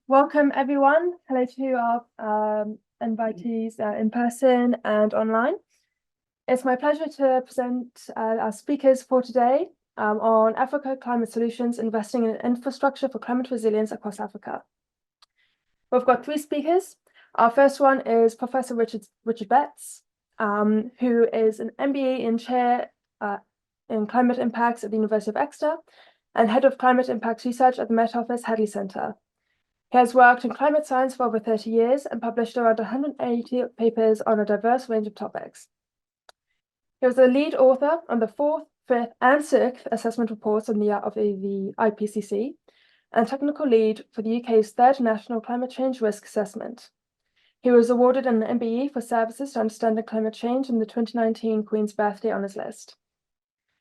Welcome everyone. Hello to our invitees in person and online. It's my pleasure to present our speakers for today on Africa Climate Solutions, investing in infrastructure for climate resilience across Africa. We've got three speakers. Our first one is Professor Richard Betts, who is an MBA and chair in climate impacts at the University of Exeter and head of climate impacts research at the Met Office Hadley Centre. He has worked in climate science for over 30 years and published around 180 papers on a diverse range of topics. He was the lead author on the 4th, 5th, and 6th assessment reports of the IPCC and technical lead for the UK's 3rd National Climate Change Risk Assessment. He was awarded an MBE for services to understanding climate change in the 2019 Queen's Birthday Honours List.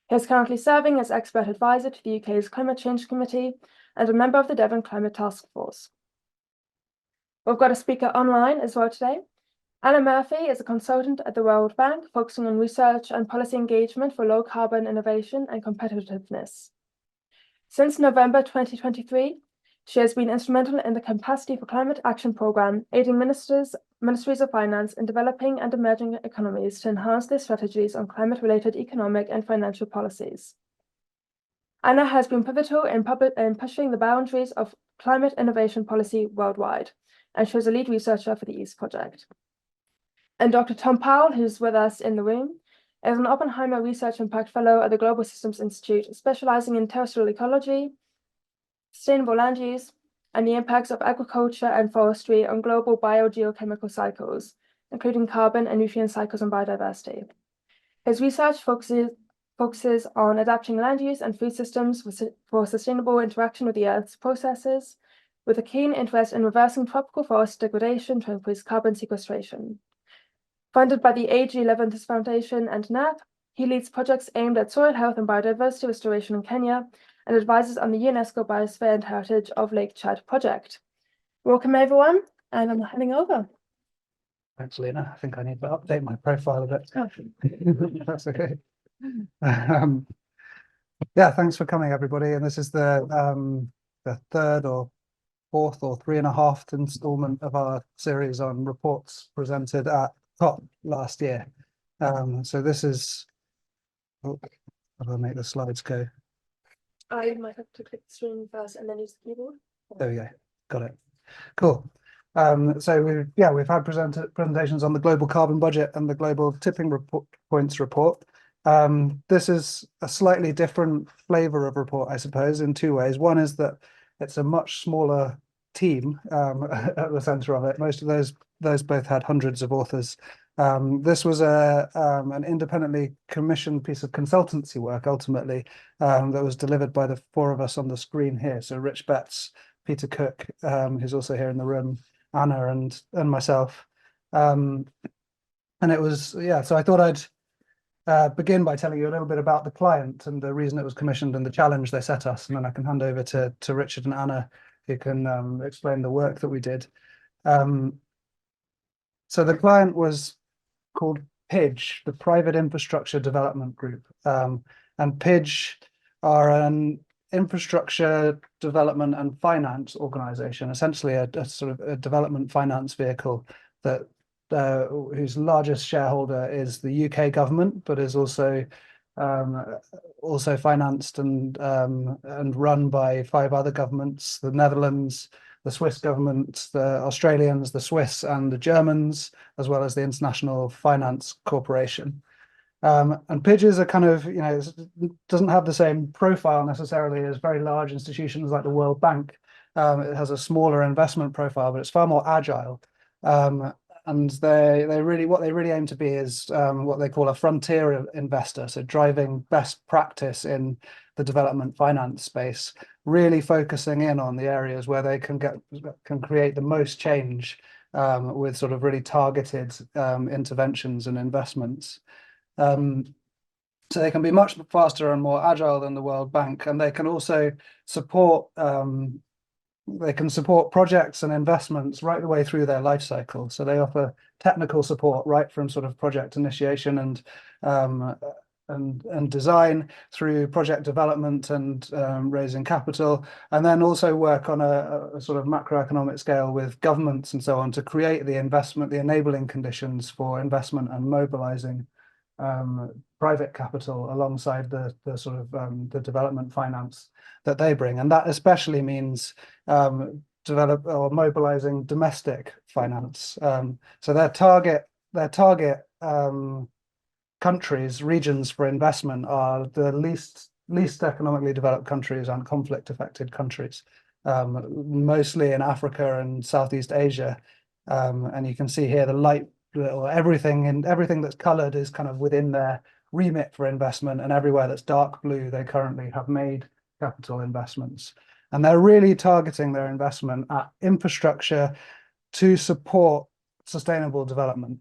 He is currently serving as expert advisor to the UK's Climate Change Committee and a member of the Devon Climate Task Force. We've got a speaker online as well today. Anna Murphy is a consultant at the World Bank, focusing on research and policy engagement for low carbon innovation and competitiveness. Since November 2023, she has been instrumental in the Capacity for Climate Action Programme, aiding ministries of finance in developing and emerging economies to enhance their strategies on climate-related economic and financial policies. Anna has been pivotal in pushing the boundaries of climate innovation policy worldwide, and she was a lead researcher for the EAST project. And Dr. Tom Powell, who's with us in the room, is an Oppenheimer Research Impact Fellow at the Global Systems Institute, specializing in terrestrial ecology, sustainable land use, and the impacts of agriculture and forestry on global biogeochemical cycles, including carbon and nutrient cycles and biodiversity. His research focuses on adapting land use and food systems for sustainable interaction with the Earth's processes, with a keen interest in reversing tropical forest degradation to increase carbon sequestration. Funded by the A.G. Leventis Foundation and NAP, he leads projects aimed at soil health and biodiversity restoration in Kenya and advises on the UNESCO Biosphere and Heritage of Lake Chad project. Welcome everyone, and I'm handing over. Thanks, Lena. I think I need to update my profile a bit. Oh. That's okay. Yeah, thanks for coming, everybody. And this is the third or fourth or 3.5th installment of our series on reports presented at COP last year. So this is, how do I make the slides go? I might have to click the screen first and then use the keyboard. There we go, got it. Cool. So we've had presentations on the global carbon budget and the global tipping points report. This is a slightly different flavor of report, I suppose, in two ways. One is that it's a much smaller team at the center of it. Most of those both had hundreds of authors. This was an independently commissioned piece of consultancy work, ultimately, that was delivered by the four of us on the screen here. So Rich Betts, Peter Cook, who's also here in the room, Anna and myself. And it was, so I thought I'd begin by telling you a little bit about the client and the reason it was commissioned and the challenge they set us, and then I can hand over to Richard and Anna, who can explain the work that we did. So the client was called PIDG, the Private Infrastructure Development Group. And PIDG are an infrastructure development and finance organization, essentially a sort of a development finance vehicle that whose largest shareholder is the UK government, but is also financed and run by 5 other governments: the Netherlands, the Swiss government, the Australians, the Swiss, and the Germans, as well as the International Finance Corporation. And PIDG is a kind of, doesn't have the same profile necessarily as very large institutions like the World Bank. It has a smaller investment profile, but it's far more agile. And what they really aim to be is what they call a frontier investor, so driving best practice in the development finance space, really focusing in on the areas where they can create the most change with sort of really targeted interventions and investments. So they can be much faster and more agile than the World Bank, and they can also support projects and investments right the way through their life cycle. So they offer technical support right from sort of project initiation and and design, through project development and raising capital, and then also work on a sort of macroeconomic scale with governments and so on to create the investment, the enabling conditions for investment and mobilizing private capital alongside the sort of the development finance that they bring. And that especially means develop or mobilizing domestic finance. So their target countries, regions for investment are the least economically developed countries and conflict affected countries, mostly in Africa and Southeast Asia. And you can see here the light, or everything that's colored is kind of within their remit for investment, and everywhere that's dark blue, they currently have made capital investments. And they're really targeting their investment at infrastructure to support sustainable development.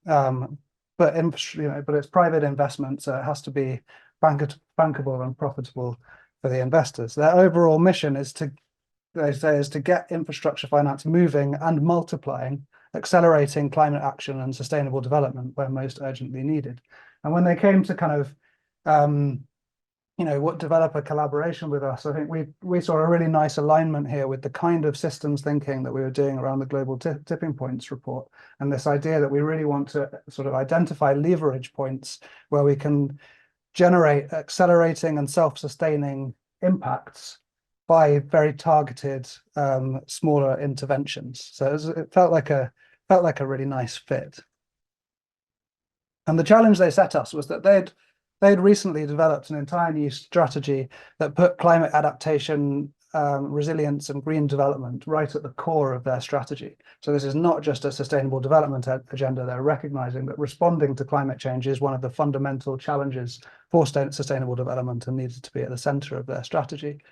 But it's private investment, so it has to be bankable and profitable for the investors. Their overall mission is to get infrastructure finance moving and multiplying, accelerating climate action and sustainable development where most urgently needed. And when they came to kind of what developer collaboration with us, I think we saw a really nice alignment here with the kind of systems thinking that we were doing around the Global Tipping Points report, and this idea that we really want to sort of identify leverage points where we can generate accelerating and self-sustaining impacts by very targeted smaller interventions. So it felt like a really nice fit. And the challenge they set us was that they'd recently developed an entire new strategy that put climate adaptation, resilience and green development right at the core of their strategy. So this is not just a sustainable development agenda. They're recognizing that responding to climate change is one of the fundamental challenges for sustainable development and needed to be at the center of their strategy.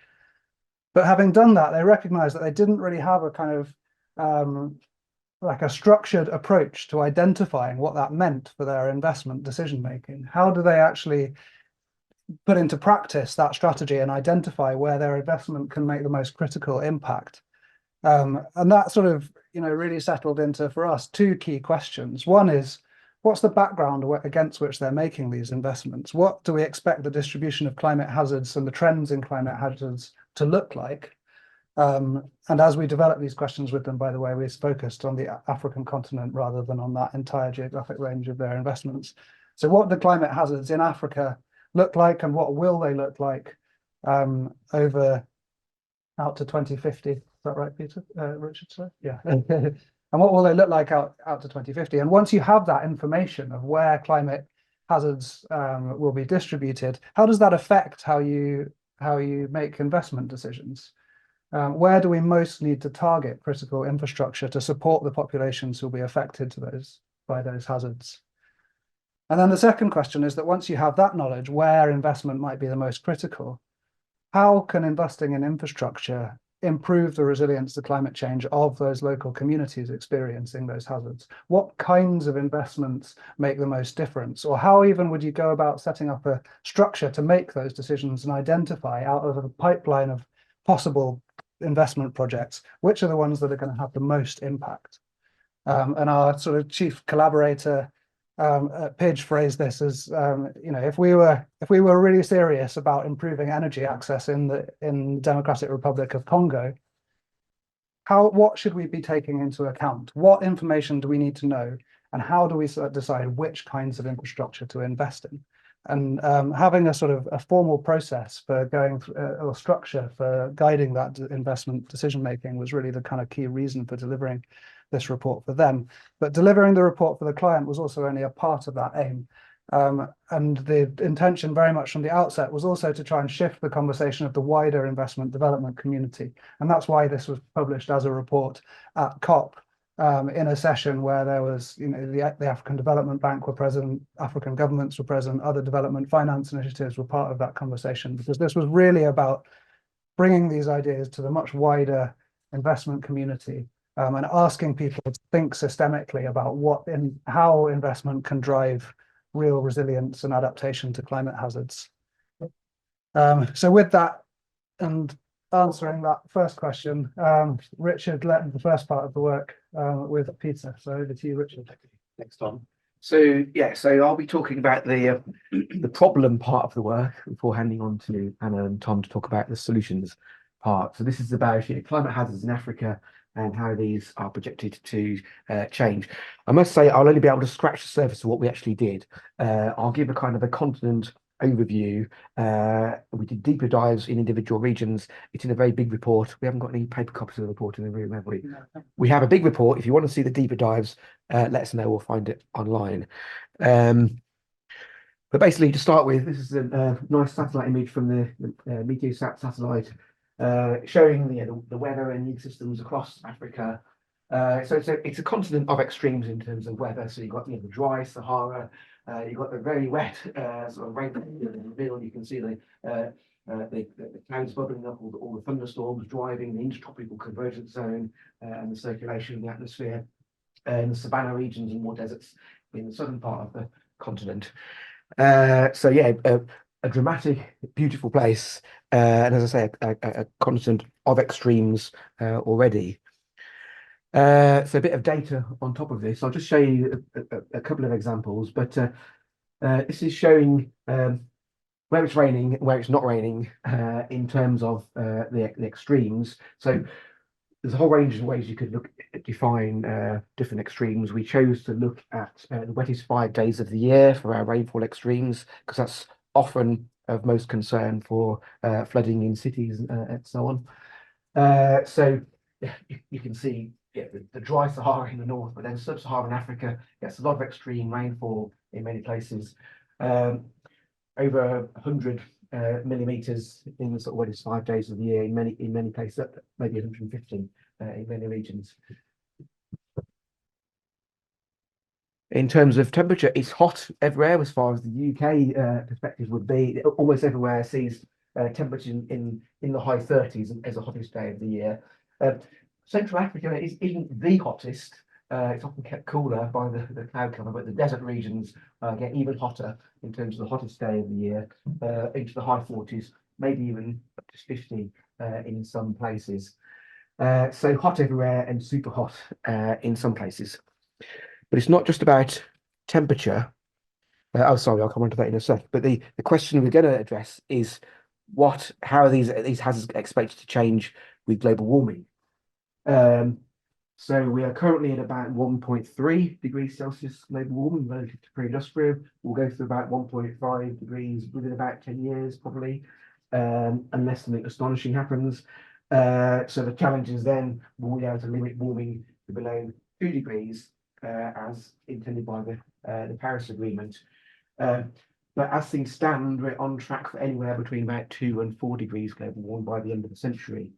But having done that, they recognized that they didn't really have a kind of like a structured approach to identifying what that meant for their investment decision making. How do they actually put into practice that strategy and identify where their investment can make the most critical impact? And that sort of really settled into, for us, two key questions. One is, what's the background against which they're making these investments? What do we expect the distribution of climate hazards and the trends in climate hazards to look like? And as we develop these questions with them, by the way, we focused on the African continent rather than on that entire geographic range of their investments. So what do climate hazards in Africa look like, and what will they look like over out to 2050? Is that right, Peter? Richard, sorry? Yeah. And what will they look like out to 2050? And once you have that information of where climate hazards will be distributed, how does that affect how you make investment decisions? Where do we most need to target critical infrastructure to support the populations who will be affected by those hazards? And then the second question is that once you have that knowledge, where investment might be the most critical, how can investing in infrastructure improve the resilience to climate change of those local communities experiencing those hazards? What kinds of investments make the most difference? Or how even would you go about setting up a structure to make those decisions and identify out of a pipeline of possible investment projects, which are the ones that are going to have the most impact? And our sort of chief collaborator at PIDG phrased this as, if we were really serious about improving energy access in the Democratic Republic of Congo, what should we be taking into account? What information do we need to know, and how do we decide which kinds of infrastructure to invest in? And having a sort of a formal process for going through, or structure for guiding that investment decision making was really the kind of key reason for delivering this report for them. But delivering the report for the client was also only a part of that aim. And the intention very much from the outset was also to try and shift the conversation of the wider investment development community. And that's why this was published as a report at COP. In a session where there was, the African Development Bank were present, African governments were present, other development finance initiatives were part of that conversation, because this was really about bringing these ideas to the much wider investment community and asking people to think systemically about how investment can drive real resilience and adaptation to climate hazards. So with that, and answering that first question, Richard led the first part of the work with Peter. So over to you, Richard. Thanks, Tom. So yeah, so I'll be talking about the problem part of the work before handing on to Anna and Tom to talk about the solutions part. So this is about climate hazards in Africa and how these are projected to change. I must say I'll only be able to scratch the surface of what we actually did. I'll give a kind of a continent overview. We did deeper dives in individual regions. It's in a very big report. We haven't got any paper copies of the report in the room, have we? We have a big report. If you want to see the deeper dives, let us know. We'll find it online. But basically, to start with, this is a nice satellite image from the Meteosat satellite showing the weather and ecosystems across Africa. So it's a continent of extremes in terms of weather. So you've got the dry Sahara, you've got the very wet sort of rain in the middle. You can see the clouds bubbling up, all the thunderstorms driving the intertropical convergence zone and the circulation of the atmosphere, and the savanna regions and more deserts in the southern part of the continent. So yeah, a dramatic, beautiful place, and as I say, a continent of extremes already. So a bit of data on top of this. I'll just show you a couple of examples, but this is showing where it's raining, where it's not raining, in terms of the extremes. So there's a whole range of ways you could define different extremes. We chose to look at the wettest 5 days of the year for our rainfall extremes, because that's often of most concern for flooding in cities and so on. So you can see the dry Sahara in the north, but then sub-Saharan Africa gets a lot of extreme rainfall in many places. Over 100 millimeters in the sort of wettest 5 days of the year in many places, maybe 150 in many regions. In terms of temperature, it's hot everywhere as far as the UK perspective would be. Almost everywhere sees temperature in the high 30s as the hottest day of the year. Central Africa isn't the hottest. It's often kept cooler by the cloud cover, but the desert regions get even hotter in terms of the hottest day of the year, into the high 40s, maybe even up to 50 in some places. So hot everywhere and super hot in some places. But it's not just about temperature. Oh, sorry, I'll come on to that in a sec. But the question we're going to address is how are these hazards expected to change with global warming? So we are currently at about 1.3 degrees Celsius global warming relative to pre-industrial. We'll go through about 1.5 degrees within about 10 years, probably, unless something astonishing happens. So the challenge is then, will we be able to limit warming to below 2 degrees, as intended by the Paris Agreement? But as things stand, we're on track for anywhere between about 2 and 4 degrees global warming by the end of the century.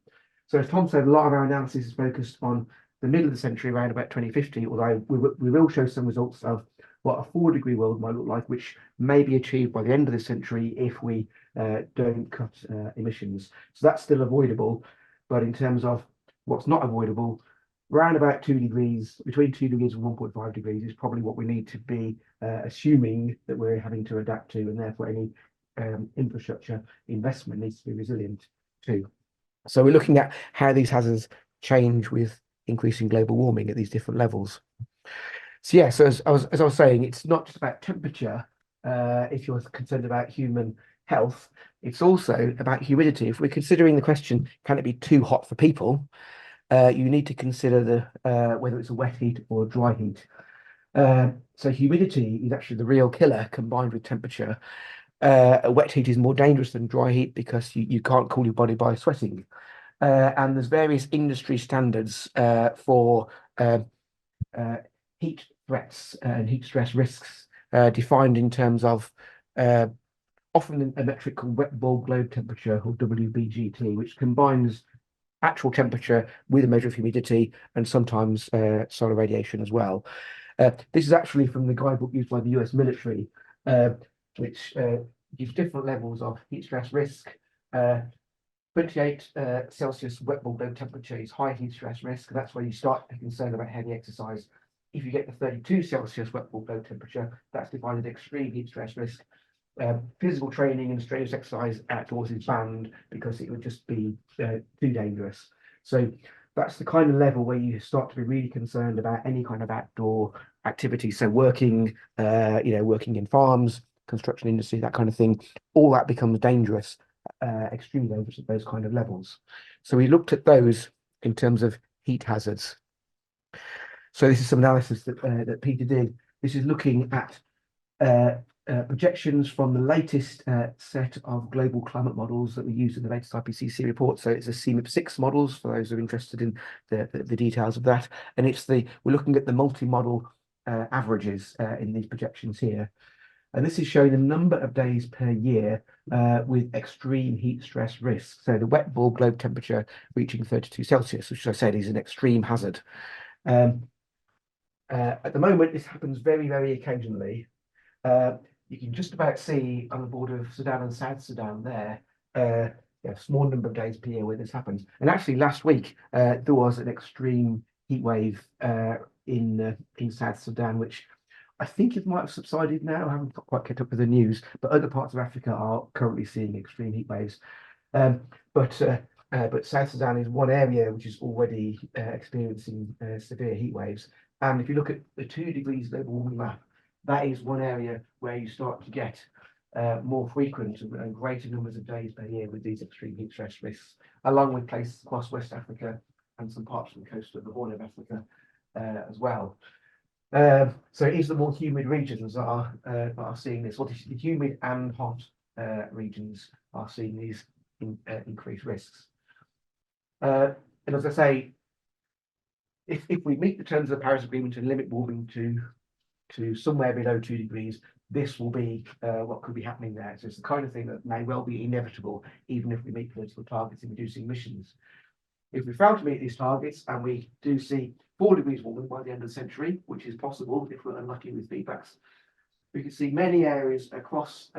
So as Tom said, a lot of our analysis is focused on the middle of the century, around about 2050, although we will show some results of what a 4-degree world might look like, which may be achieved by the end of the century if we don't cut emissions. So that's still avoidable, but in terms of what's not avoidable, around about 2 degrees, between 2 degrees and 1.5 degrees is probably what we need to be assuming that we're having to adapt to, and therefore any infrastructure investment needs to be resilient to. So we're looking at how these hazards change with increasing global warming at these different levels. So yeah, so as I was saying, it's not just about temperature. If you're concerned about human health, it's also about humidity. If we're considering the question, can it be too hot for people? You need to consider whether it's a wet heat or a dry heat. So humidity is actually the real killer combined with temperature. A wet heat is more dangerous than dry heat because you can't cool your body by sweating. And there's various industry standards for heat threats and heat stress risks defined in terms of often a metric called wet bulb globe temperature, or WBGT, which combines actual temperature with a measure of humidity and sometimes solar radiation as well. This is actually from the guidebook used by the US military, which gives different levels of heat stress risk. 28 Celsius wet bulb globe temperature is high heat stress risk. That's where you start to be concerned about heavy exercise. If you get to 32 Celsius wet bulb globe temperature, that's defined as extreme heat stress risk. Physical training and strenuous exercise outdoors is banned because it would just be too dangerous. So that's the kind of level where you start to be really concerned about any kind of outdoor activity. So working, working in farms, construction industry, that kind of thing, all that becomes dangerous, extremely dangerous at those kind of levels. So we looked at those in terms of heat hazards. So this is some analysis that Peter did. This is looking at projections from the latest set of global climate models that we used in the latest IPCC report. So it's a CMIP6 models for those who are interested in the details of that. And we're looking at the multi-model averages in these projections here. And this is showing the number of days per year with extreme heat stress risk. So the wet bulb globe temperature reaching 32 Celsius, which I said is an extreme hazard. At the moment, this happens very, very occasionally. You can just about see on the border of Sudan and South Sudan there, a small number of days per year where this happens. And actually, last week there was an extreme heat wave in South Sudan, which I think it might have subsided now. I haven't quite kept up with the news, but other parts of Africa are currently seeing extreme heat waves. But South Sudan is one area which is already experiencing severe heat waves. And if you look at the 2 degrees global warming map, that is one area where you start to get more frequent and greater numbers of days per year with these extreme heat stress risks, along with places across West Africa and some parts of the coast of the Horn of Africa as well. So it is the more humid regions that are seeing this. Well, the humid and hot regions are seeing these increased risks. And as I say, if we meet the terms of the Paris Agreement and limit warming to somewhere below 2 degrees, this will be what could be happening there. So it's the kind of thing that may well be inevitable, even if we meet political targets in reducing emissions. If we fail to meet these targets and we do see 4 degrees warming by the end of the century, which is possible if we're unlucky with feedbacks, we can see many areas across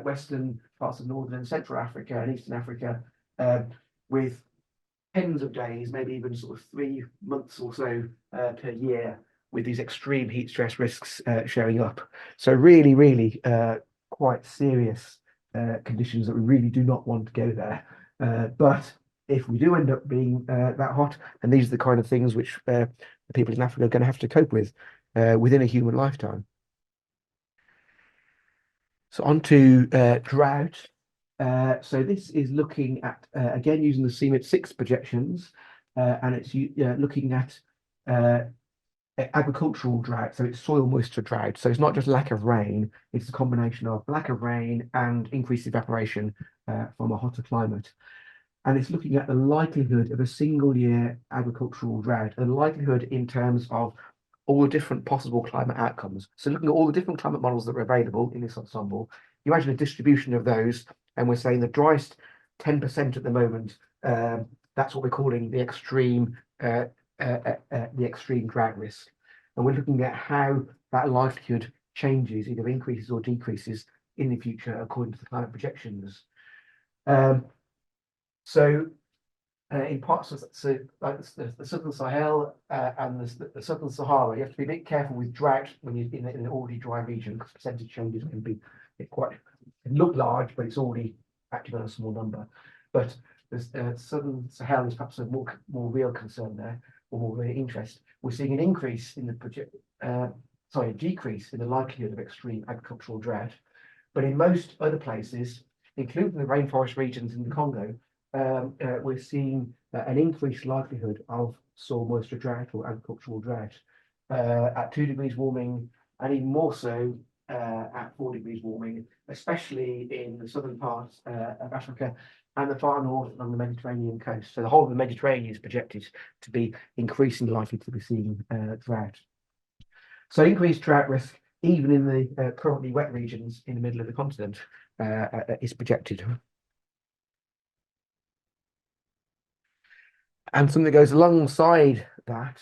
western parts of northern and central Africa and eastern Africa with tens of days, maybe even sort of 3 months or so per year, with these extreme heat stress risks showing up. So really, really quite serious conditions that we really do not want to go there. But if we do end up being that hot, and these are the kind of things which the people in Africa are going to have to cope with within a human lifetime. So on to drought. So this is looking at, again, using the CMIP6 projections, and it's looking at agricultural drought. So it's soil moisture drought. So it's not just lack of rain, it's a combination of lack of rain and increased evaporation from a hotter climate. And it's looking at the likelihood of a single year agricultural drought, and the likelihood in terms of all the different possible climate outcomes. So looking at all the different climate models that are available in this ensemble, you imagine a distribution of those, and we're saying the driest 10% at the moment, that's what we're calling the extreme drought risk. And we're looking at how that likelihood changes, either increases or decreases in the future according to the climate projections. In parts of like the southern Sahel and the southern Sahara, you have to be a bit careful with drought when you're in an already dry region, because percentage changes can be can look large, but it's already acting on a small number. But the southern Sahel is perhaps a more real concern there, or more real interest. We're seeing an increase in a decrease in the likelihood of extreme agricultural drought. But in most other places, including the rainforest regions in the Congo, we're seeing an increased likelihood of soil moisture drought or agricultural drought at 2 degrees warming, and even more so at 4 degrees warming, especially in the southern parts of Africa and the far north on the Mediterranean coast. So the whole of the Mediterranean is projected to be increasingly likely to be seeing drought. So increased drought risk, even in the currently wet regions in the middle of the continent, is projected. And something that goes alongside that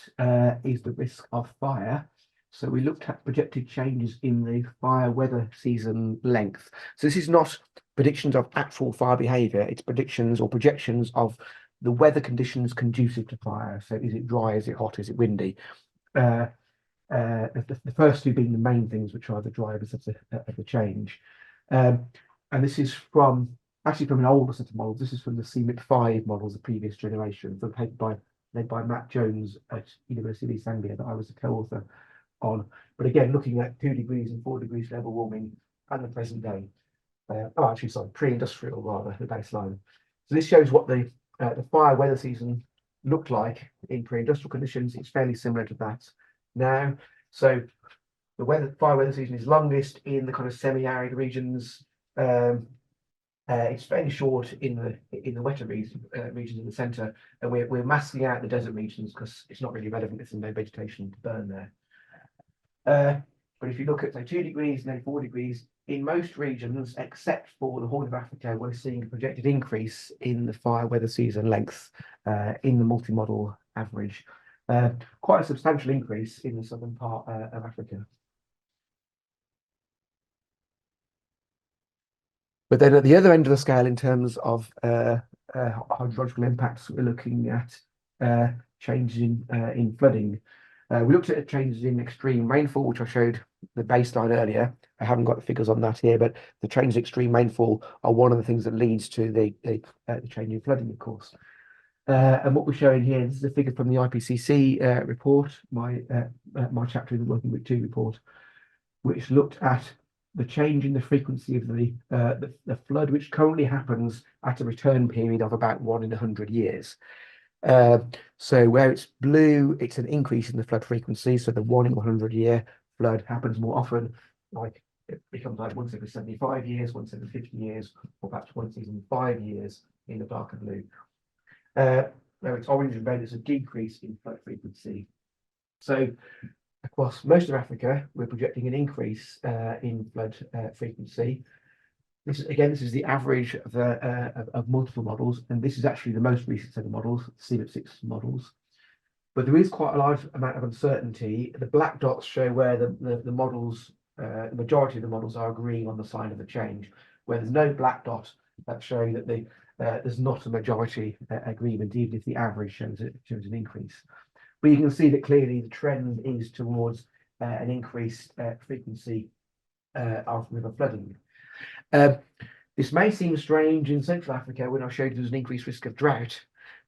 is the risk of fire. So we looked at projected changes in the fire weather season length. So this is not predictions of actual fire behaviour, it's predictions or projections of the weather conditions conducive to fire. So is it dry, is it hot, is it windy? The first two being the main things, which are the drivers of the change. And this is actually from an older set of models. This is from the CMIP5 models, the previous generation, from paper by led by Matt Jones at University of East Anglia that I was a co-author on. But again, looking at 2 degrees and 4 degrees global warming and the present day. Actually, sorry, pre-industrial rather, the baseline. So this shows what the fire weather season looked like in pre-industrial conditions. It's fairly similar to that now. So the fire weather season is longest in the kind of semi-arid regions. It's fairly short in the wetter regions in the centre, and we're masking out the desert regions because it's not really relevant if there's no vegetation to burn there. But if you look at say 2 degrees and then 4 degrees, in most regions except for the Horn of Africa, we're seeing a projected increase in the fire weather season length in the multi-model average. Quite a substantial increase in the southern part of Africa. But then at the other end of the scale, in terms of hydrological impacts, we're looking at changes in flooding. We looked at changes in extreme rainfall, which I showed the baseline earlier. I haven't got the figures on that here, but the changes in extreme rainfall are one of the things that leads to the change in flooding, of course. And what we're showing here, this is a figure from the IPCC report, my chapter in the Working Group 2 report, which looked at the change in the frequency of the flood, which currently happens at a return period of about 1 in 100 years. So where it's blue, it's an increase in the flood frequency. So the 1 in 100 year flood happens more often, like it becomes like once every 75 years, once every 50 years, or perhaps once even 5 years in the darker blue. Where it's orange and red, it's a decrease in flood frequency. So across most of Africa, we're projecting an increase in flood frequency. This is the average of multiple models, and this is actually the most recent set of models, CLIP6 models. But there is quite a large amount of uncertainty. The black dots show where the models, the majority of the models are agreeing on the sign of the change, where there's no black dot that's showing that there's not a majority agreement, even if the average shows an increase. But you can see that clearly the trend is towards an increased frequency of river flooding. This may seem strange in Central Africa when I showed there's an increased risk of drought.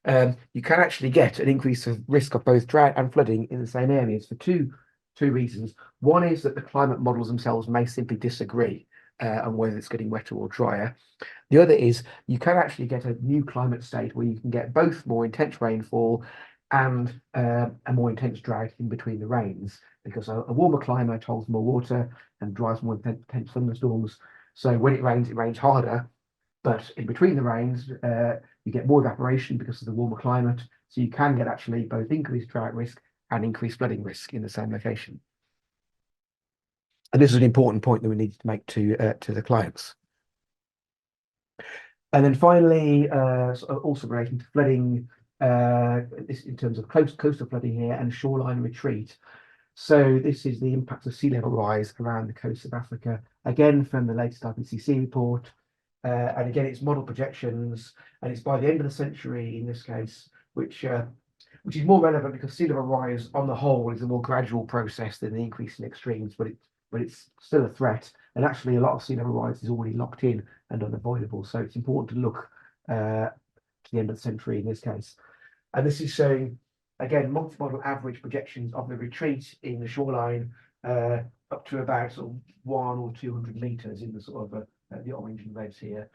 You can actually get an increase of risk of both drought and flooding in the same areas for two reasons. One is that the climate models themselves may simply disagree on whether it's getting wetter or drier. The other is you can actually get a new climate state where you can get both more intense rainfall and a more intense drought in between the rains, because a warmer climate holds more water and drives more intense thunderstorms. So when it rains harder, but in between the rains, you get more evaporation because of the warmer climate. So you can get actually both increased drought risk and increased flooding risk in the same location. And this is an important point that we need to make to the clients. And then finally, also relating to flooding, this in terms of coastal flooding here and shoreline retreat. So this is the impact of sea level rise around the coast of Africa, again from the latest IPCC report. And again, it's model projections, and it's by the end of the century in this case, which is more relevant because sea level rise on the whole is a more gradual process than the increase in extremes, but it's still a threat. And actually, a lot of sea level rise is already locked in and unavoidable. So it's important to look to the end of the century in this case. And this is showing, again, multi-model average projections of the retreat in the shoreline up to about sort of 100 or 200 meters in the sort of the orange and reds here.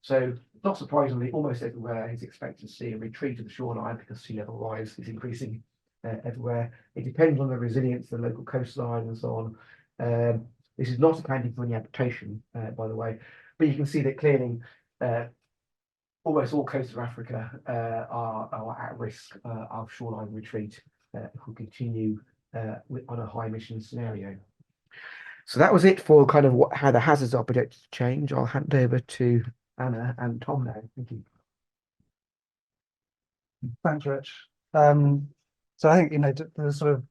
So not surprisingly, almost everywhere is expected to see a retreat of the shoreline because sea level rise is increasing everywhere. It depends on the resilience of the local coastline and so on. This is not accounting for any adaptation, by the way, but you can see that clearly almost all coasts of Africa are at risk of shoreline retreat if we continue on a high emission scenario. So that was it for kind of how the hazards are projected to change. I'll hand over to Anna and Tom now. Thank you. Thanks, Rich. So I think, the sort of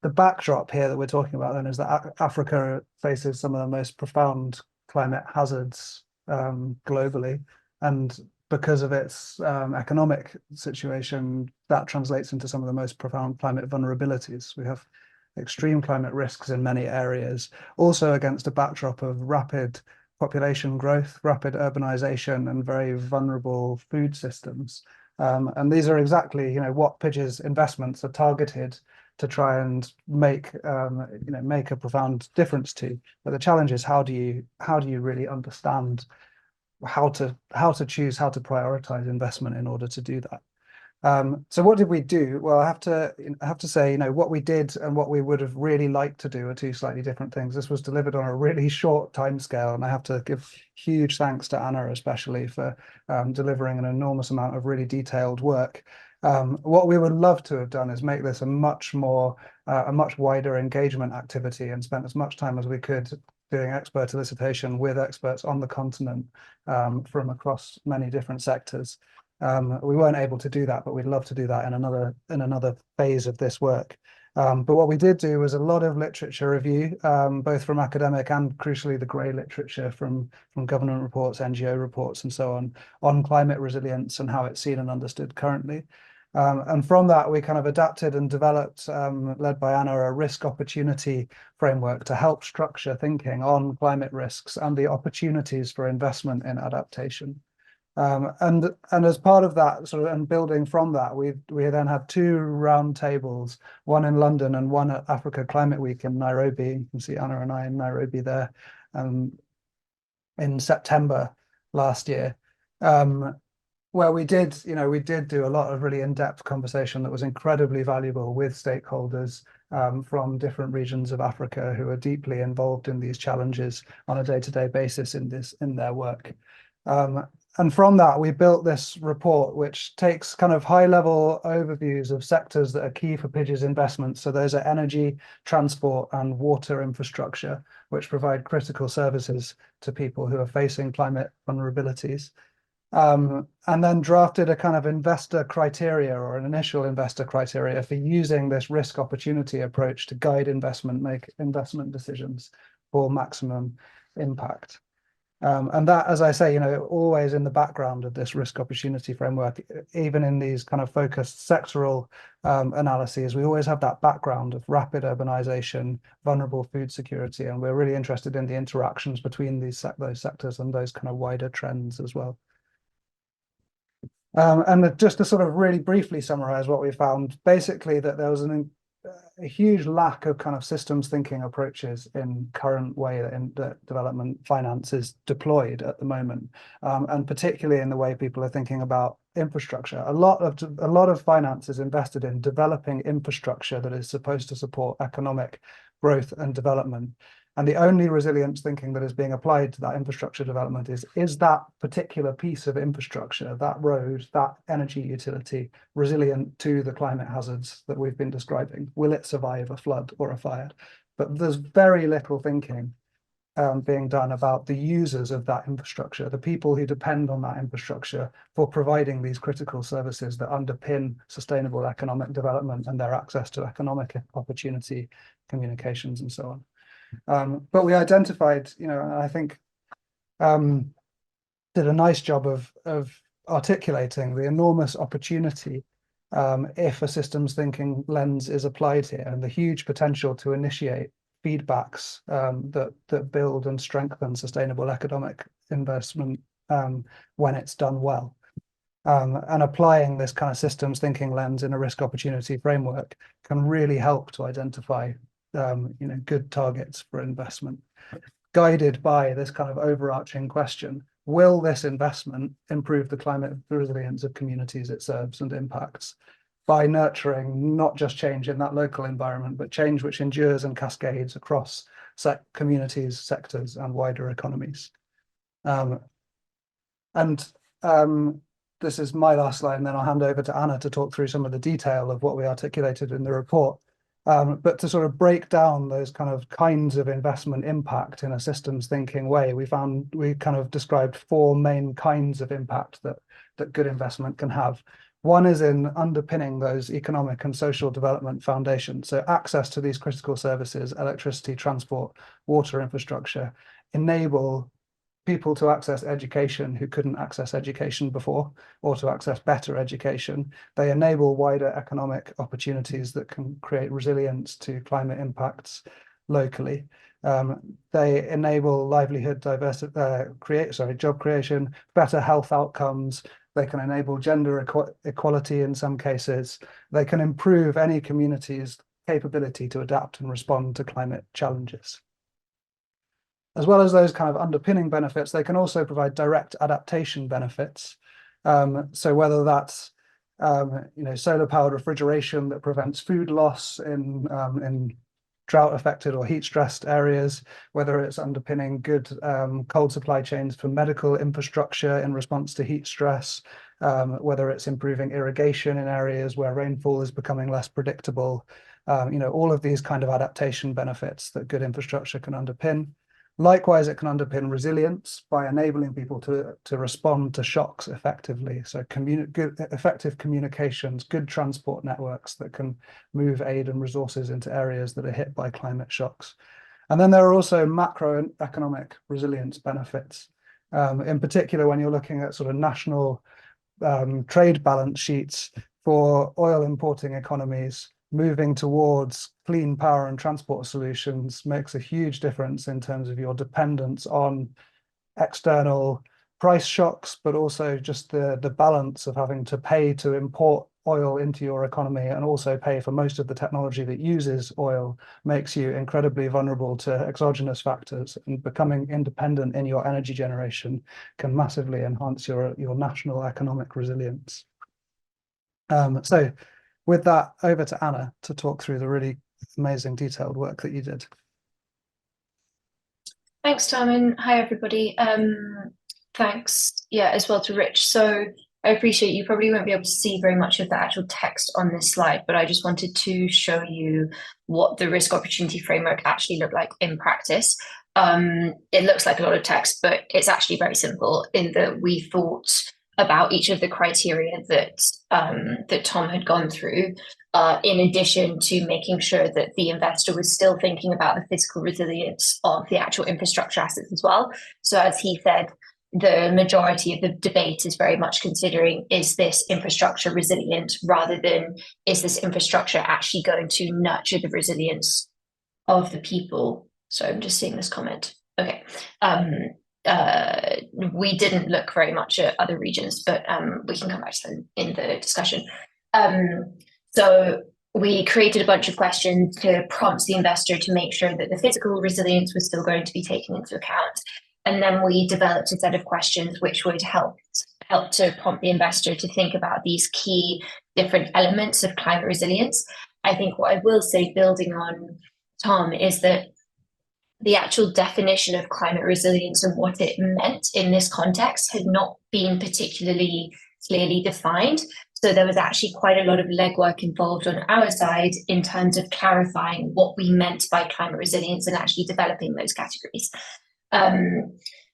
the backdrop here that we're talking about then is that Africa faces some of the most profound climate hazards globally, and because of its economic situation, that translates into some of the most profound climate vulnerabilities. We have extreme climate risks in many areas, also against a backdrop of rapid population growth, rapid urbanization, and very vulnerable food systems. And these are exactly, what PIDG's investments are targeted to try and make, make a profound difference to. But the challenge is, how do you really understand how to choose, how to prioritize investment in order to do that? So what did we do? Well, I have to say, what we did and what we would have really liked to do are two slightly different things. This was delivered on a really short timescale, and I have to give huge thanks to Anna, especially for delivering an enormous amount of really detailed work. What we would love to have done is make this a much wider engagement activity, and spent as much time as we could doing expert elicitation with experts on the continent from across many different sectors. We weren't able to do that, but we'd love to do that in another phase of this work. But what we did do was a lot of literature review, both from academic and, crucially, the grey literature from government reports, NGO reports, and so on climate resilience and how it's seen and understood currently. And from that, we kind of adapted and developed, led by Anna, a risk opportunity framework to help structure thinking on climate risks and the opportunities for investment in adaptation. And as part of that, and building from that, we then had two round tables, one in London and one at Africa Climate Week in Nairobi. You can see Anna and I in Nairobi there, in September last year, where we did do a lot of really in-depth conversation that was incredibly valuable with stakeholders from different regions of Africa who are deeply involved in these challenges on a day-to-day basis in their work. And from that, we built this report, which takes kind of high-level overviews of sectors that are key for PIDG's investments. So those are energy, transport, and water infrastructure, which provide critical services to people who are facing climate vulnerabilities. And then drafted a kind of investor criteria, or an initial investor criteria, for using this risk opportunity approach to guide make investment decisions for maximum impact. And that, as I say, always in the background of this risk opportunity framework, even in these kind of focused sectoral analyses, we always have that background of rapid urbanization, vulnerable food security, and we're really interested in the interactions between those sectors and those kind of wider trends as well. And just to sort of really briefly summarize what we found, basically that there was a huge lack of kind of systems thinking approaches in current way that development finance is deployed at the moment, and particularly in the way people are thinking about infrastructure. A lot of finance is invested in developing infrastructure that is supposed to support economic growth and development. And the only resilience thinking that is being applied to that infrastructure development is that particular piece of infrastructure, that road, that energy utility, resilient to the climate hazards that we've been describing? Will it survive a flood or a fire? But there's very little thinking being done about the users of that infrastructure, the people who depend on that infrastructure for providing these critical services that underpin sustainable economic development and their access to economic opportunity, communications, and so on. But we identified, I think did a nice job of articulating the enormous opportunity if a systems thinking lens is applied here, and the huge potential to initiate feedbacks that build and strengthen sustainable economic investment when it's done well. And applying this kind of systems thinking lens in a risk opportunity framework can really help to identify good targets for investment, guided by this kind of overarching question: will this investment improve the climate resilience of communities it serves and impacts, by nurturing not just change in that local environment, but change which endures and cascades across communities, sectors, and wider economies? This is my last slide, and then I'll hand over to Anna to talk through some of the detail of what we articulated in the report. But to sort of break down those kinds of investment impact in a systems thinking way, we kind of described four main kinds of impact that good investment can have. One is in underpinning those economic and social development foundations. So access to these critical services, electricity, transport, water infrastructure, enable people to access education who couldn't access education before, or to access better education. They enable wider economic opportunities that can create resilience to climate impacts locally. They enable livelihood job creation, better health outcomes, they can enable gender equality in some cases, they can improve any community's capability to adapt and respond to climate challenges. As well as those kind of underpinning benefits, they can also provide direct adaptation benefits. So whether that's solar-powered refrigeration that prevents food loss in drought-affected or heat-stressed areas, whether it's underpinning good cold supply chains for medical infrastructure in response to heat stress, whether it's improving irrigation in areas where rainfall is becoming less predictable, all of these kind of adaptation benefits that good infrastructure can underpin. Likewise, it can underpin resilience by enabling people to respond to shocks effectively. So good, effective communications, good transport networks that can move aid and resources into areas that are hit by climate shocks. And then there are also macroeconomic resilience benefits. In particular, when you're looking at sort of national trade balance sheets for oil importing economies, moving towards clean power and transport solutions makes a huge difference in terms of your dependence on external price shocks, but also just the balance of having to pay to import oil into your economy and also pay for most of the technology that uses oil makes you incredibly vulnerable to exogenous factors, and becoming independent in your energy generation can massively enhance your national economic resilience. So with that, over to Anna to talk through the really amazing detailed work that you did. Thanks, Tom, and hi, everybody. Thanks, as well to Rich. So I appreciate you probably won't be able to see very much of the actual text on this slide, but I just wanted to show you what the risk opportunity framework actually looked like in practice. It looks like a lot of text, but it's actually very simple in that we thought about each of the criteria that that Tom had gone through, in addition to making sure that the investor was still thinking about the physical resilience of the actual infrastructure assets as well. So as he said, the majority of the debate is very much considering, is this infrastructure resilient, rather than is this infrastructure actually going to nurture the resilience of the people? So I'm just seeing this comment. Okay. We didn't look very much at other regions, but we can come back to them in the discussion. So we created a bunch of questions to prompt the investor to make sure that the physical resilience was still going to be taken into account. And then we developed a set of questions which would help to prompt the investor to think about these key different elements of climate resilience. I think what I will say, building on Tom, is that the actual definition of climate resilience and what it meant in this context had not been particularly clearly defined. So there was actually quite a lot of legwork involved on our side in terms of clarifying what we meant by climate resilience and actually developing those categories.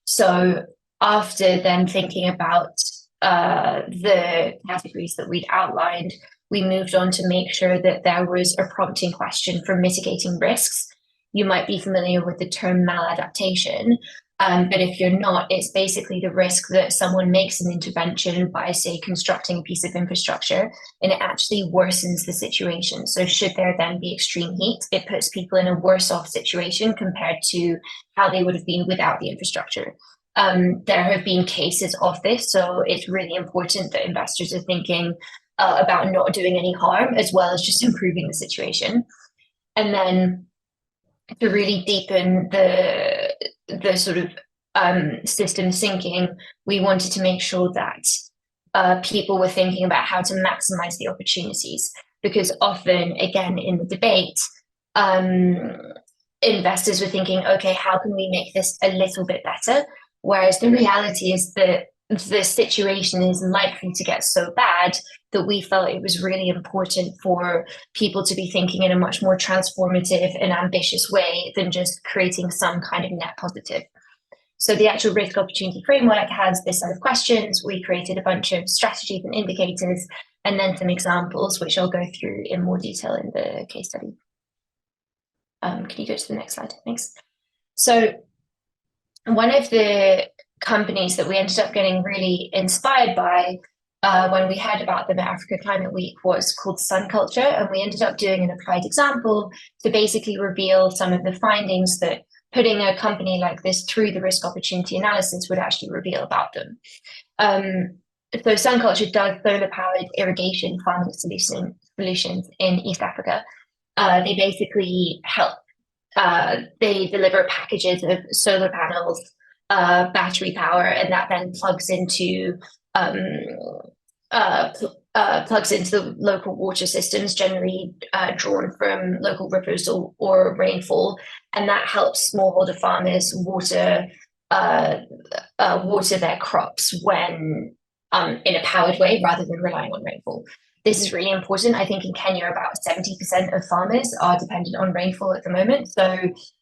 So after then thinking about the categories that we'd outlined, we moved on to make sure that there was a prompting question for mitigating risks. You might be familiar with the term maladaptation, but if you're not, it's basically the risk that someone makes an intervention by, say, constructing a piece of infrastructure, and it actually worsens the situation. So should there then be extreme heat, it puts people in a worse off situation compared to how they would have been without the infrastructure. There have been cases of this, so it's really important that investors are thinking about not doing any harm as well as just improving the situation. And then to really deepen the sort of system thinking, we wanted to make sure that people were thinking about how to maximize the opportunities, because often, again, in the debate, investors were thinking, okay, how can we make this a little bit better? Whereas the reality is that the situation is likely to get so bad that we felt it was really important for people to be thinking in a much more transformative and ambitious way than just creating some kind of net positive. So the actual risk opportunity framework has this set of questions. We created a bunch of strategies and indicators, and then some examples, which I'll go through in more detail in the case study. Can you go to the next slide? Thanks. So one of the companies that we ended up getting really inspired by when we heard about them at Africa Climate Week was called Sun Culture, and we ended up doing an applied example to basically reveal some of the findings that putting a company like this through the risk opportunity analysis would actually reveal about them. so Sunculture does solar-powered irrigation farming solutions in East Africa. They basically help. They deliver packages of solar panels, battery power, and that then plugs into the local water systems, generally drawn from local rivers or rainfall, and that helps smallholder farmers water their crops when in a powered way rather than relying on rainfall. This is really important. I think in Kenya, about 70% of farmers are dependent on rainfall at the moment. So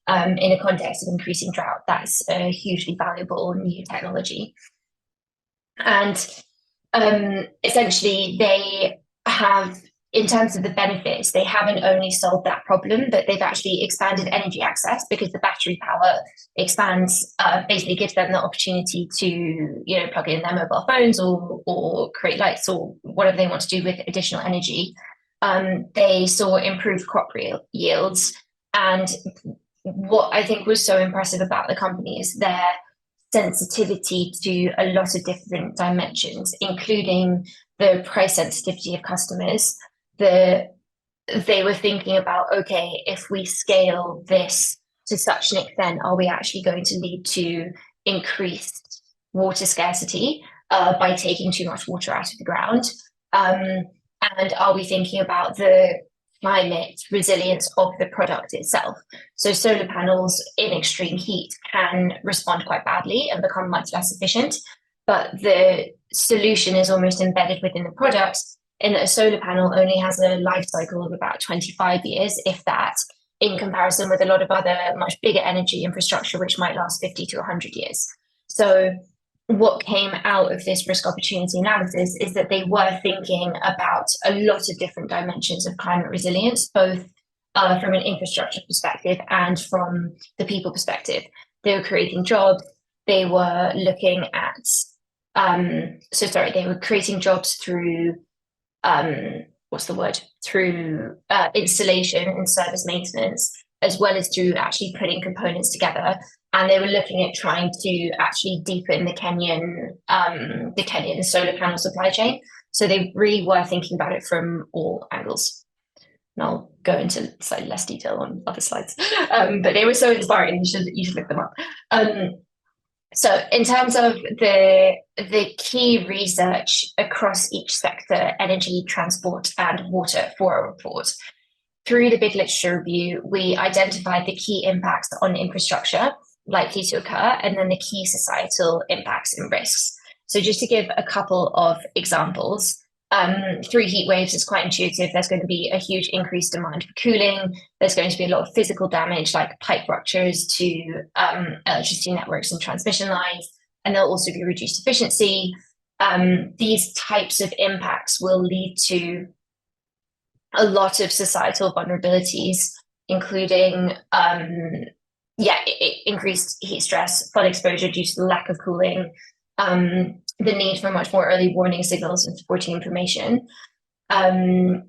in a context of increasing drought, that's a hugely valuable new technology. And essentially, they have, in terms of the benefits, they haven't only solved that problem, but they've actually expanded energy access because the battery power expands, basically gives them the opportunity to, plug in their mobile phones or create lights or whatever they want to do with additional energy. They saw improved crop yields. And what I think was so impressive about the company is their sensitivity to a lot of different dimensions, including the price sensitivity of customers. They were thinking about, okay, if we scale this to such an extent, are we actually going to lead to increased water scarcity by taking too much water out of the ground? And are we thinking about the climate resilience of the product itself? So solar panels in extreme heat can respond quite badly and become much less efficient, but the solution is almost embedded within the product in that a solar panel only has a life cycle of about 25 years, if that, in comparison with a lot of other much bigger energy infrastructure, which might last 50 to 100 years. So what came out of this risk opportunity analysis is that they were thinking about a lot of different dimensions of climate resilience, both from an infrastructure perspective and from the people perspective. They were creating jobs. They were looking at, they were creating jobs through, through installation and service maintenance, as well as through actually putting components together. And they were looking at trying to actually deepen the Kenyan solar panel supply chain. So they really were thinking about it from all angles. And I'll go into slightly less detail on other slides. But they were so inspiring, you should look them up. So in terms of the key research across each sector, energy, transport, and water for our report, through the big literature review, we identified the key impacts on infrastructure likely to occur, and then the key societal impacts and risks. So just to give a couple of examples, through heat waves, it's quite intuitive. There's going to be a huge increased demand for cooling. There's going to be a lot of physical damage, like pipe ruptures to electricity networks and transmission lines, and there'll also be reduced efficiency. These types of impacts will lead to a lot of societal vulnerabilities, including increased heat stress, flood exposure due to the lack of cooling, the need for much more early warning signals and supporting information. And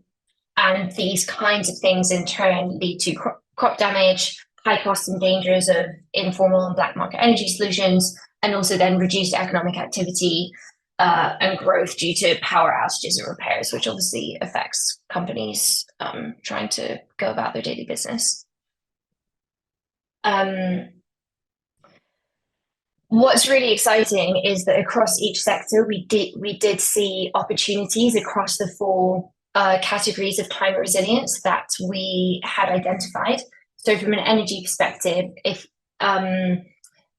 these kinds of things in turn lead to crop damage, high costs and dangers of informal and black market energy solutions, and also then reduced economic activity and growth due to power outages and repairs, which obviously affects companies trying to go about their daily business. What's really exciting is that across each sector, we did see opportunities across the four categories of climate resilience that we had identified. So from an energy perspective,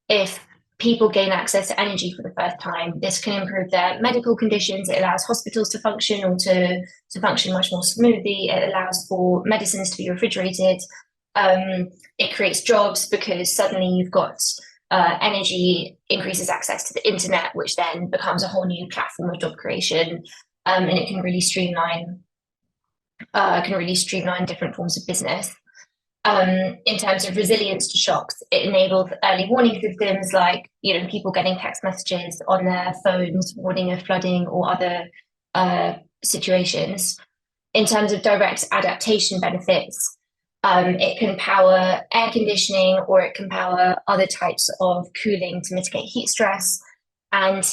if people gain access to energy for the first time, this can improve their medical conditions. It allows hospitals to function or to function much more smoothly. It allows for medicines to be refrigerated. It creates jobs because suddenly you've got energy increases access to the internet, which then becomes a whole new platform of job creation, and it can really streamline different forms of business. In terms of resilience to shocks, it enables early warning systems like people getting text messages on their phones warning of flooding or other situations. In terms of direct adaptation benefits, it can power air conditioning or it can power other types of cooling to mitigate heat stress. And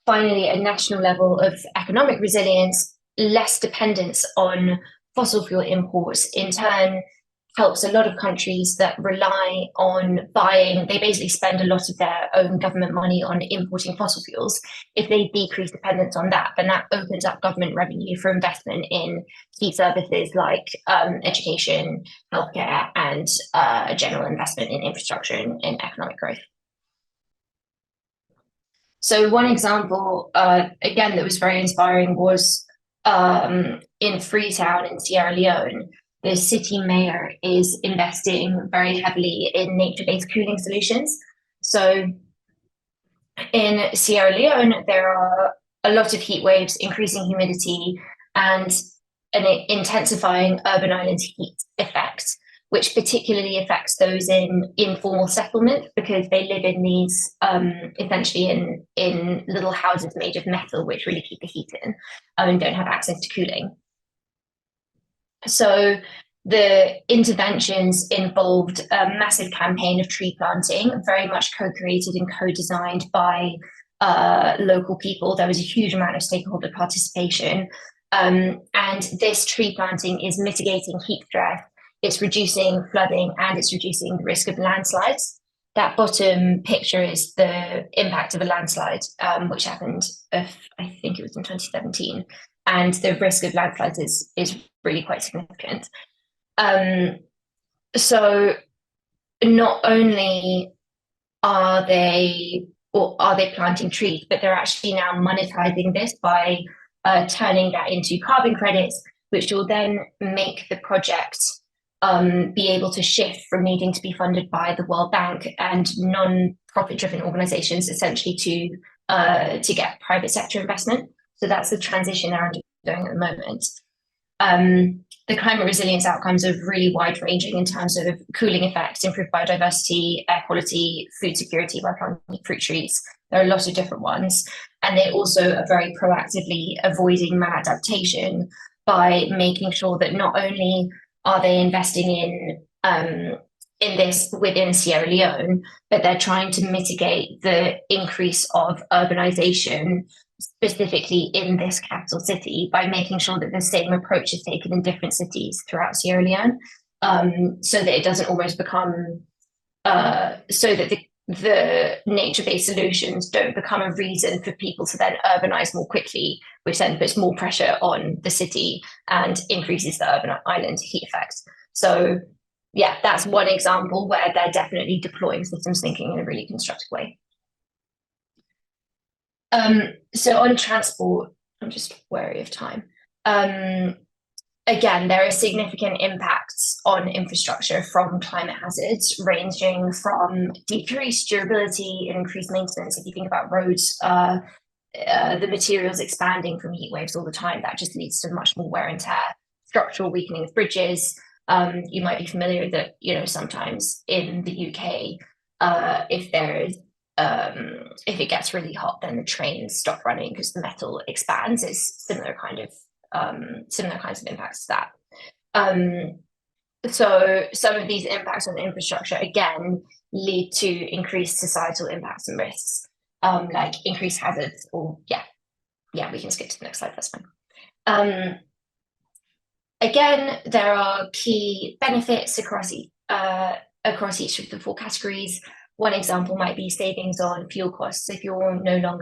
finally, a national level of economic resilience, less dependence on fossil fuel imports, in turn helps a lot of countries that rely on buying, they basically spend a lot of their own government money on importing fossil fuels. If they decrease dependence on that, then that opens up government revenue for investment in key services like education, healthcare, and general investment in infrastructure and economic growth. So one example, again, that was very inspiring was in Freetown in Sierra Leone. The city mayor is investing very heavily in nature-based cooling solutions. So in Sierra Leone, there are a lot of heat waves, increasing humidity, and an intensifying urban island heat effect, which particularly affects those in informal settlement because they live in these essentially in little houses made of metal, which really keep the heat in and don't have access to cooling. So the interventions involved a massive campaign of tree planting, very much co-created and co-designed by local people. There was a huge amount of stakeholder participation. And this tree planting is mitigating heat stress, it's reducing flooding, and it's reducing the risk of landslides. That bottom picture is the impact of a landslide, which happened, I think it was in 2017. And the risk of landslides is really quite significant. So not only are they planting trees, but they're actually now monetizing this by turning that into carbon credits, which will then make the project be able to shift from needing to be funded by the World Bank and non-profit driven organizations essentially to get private sector investment. So that's the transition they're undergoing at the moment. The climate resilience outcomes are really wide ranging in terms of cooling effects, improved biodiversity, air quality, food security by planting fruit trees. There are a lot of different ones. And they also are very proactively avoiding maladaptation by making sure that not only are they investing in this within Sierra Leone, but they're trying to mitigate the increase of urbanization specifically in this capital city by making sure that the same approach is taken in different cities throughout Sierra Leone, so that it doesn't almost become so that the nature-based solutions don't become a reason for people to then urbanize more quickly, which then puts more pressure on the city and increases the urban island heat effect. So yeah, that's one example where they're definitely deploying systems thinking in a really constructive way. So on transport, I'm just wary of time. Again, there are significant impacts on infrastructure from climate hazards, ranging from decreased durability and increased maintenance. If you think about roads, the materials expanding from heat waves all the time, that just leads to much more wear and tear. Structural weakening of bridges. You might be familiar that, sometimes in the UK, if it gets really hot, then the trains stop running because the metal expands. It's similar kinds of impacts to that. So some of these impacts on the infrastructure again lead to increased societal impacts and risks, like increased hazards. Or we can skip to the next slide. That's fine. Again, there are key benefits across each of the four categories. One example might be savings on fuel costs. If your little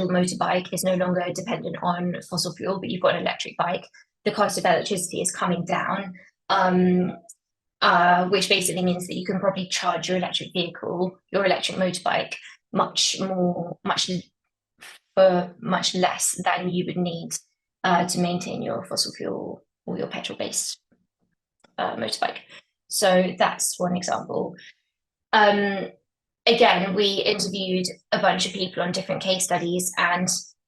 motorbike is no longer dependent on fossil fuel, but you've got an electric bike, the cost of electricity is coming down, which basically means that you can probably charge your electric vehicle, your electric motorbike, much less than you would need to maintain your fossil fuel or your petrol-based motorbike. So that's one example. Again, we interviewed a bunch of people on different case studies, and